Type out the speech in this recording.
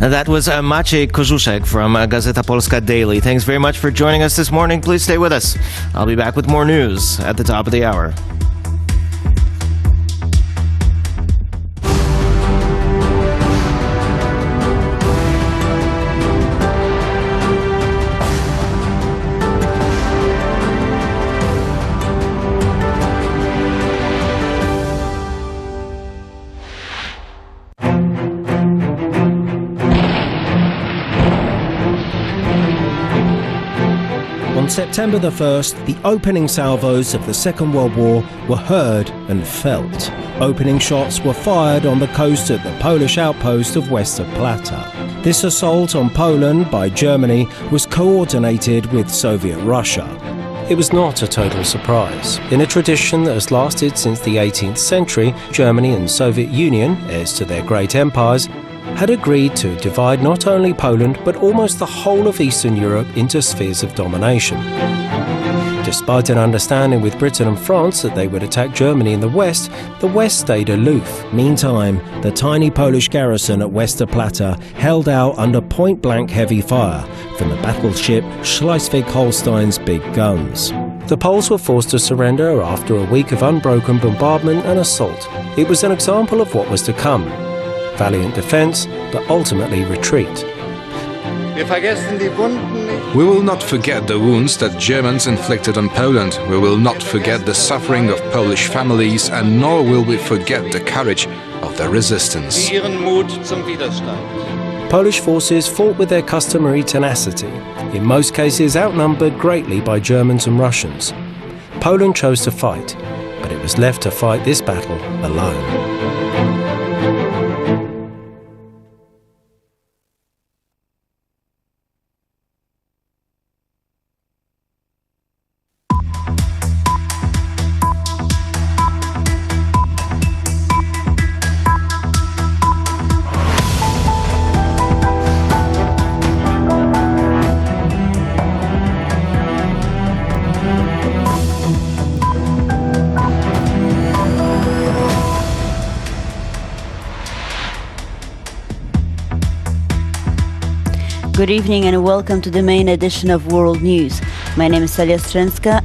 That was Maciej Kożuszek from Gazeta Polska Daily. Thanks very much for joining us this morning. Please stay with us. I'll be back with more news at the top of the hour. On September the 1st, the opening salvos of the Second World War were heard and felt. Opening shots were fired on the coast at the Polish outpost of Westerplatte. This assault on Poland by Germany was coordinated with Soviet Russia. It was not a total surprise. In a tradition that has lasted since the 18th century, Germany and Soviet Union, heirs to their great empires, had agreed to divide not only Poland but almost the whole of Eastern Europe into spheres of domination. Despite an understanding with Britain and France that they would attack Germany in the West stayed aloof. Meantime, the tiny Polish garrison at Westerplatte held out under point-blank heavy fire from the battleship Schleswig-Holstein's big guns. The Poles were forced to surrender after a week of unbroken bombardment and assault. It was an example of what was to come. Valiant defense, but ultimately retreat. We will not forget the wounds that Germans inflicted on Poland. We will not forget the suffering of Polish families, and nor will we forget the courage of the resistance. Polish forces fought with their customary tenacity, in most cases outnumbered greatly by Germans and Russians. Poland chose to fight, but it was left to fight this battle alone. Good evening and welcome to the main edition of World News. My name is Salia Stręcka.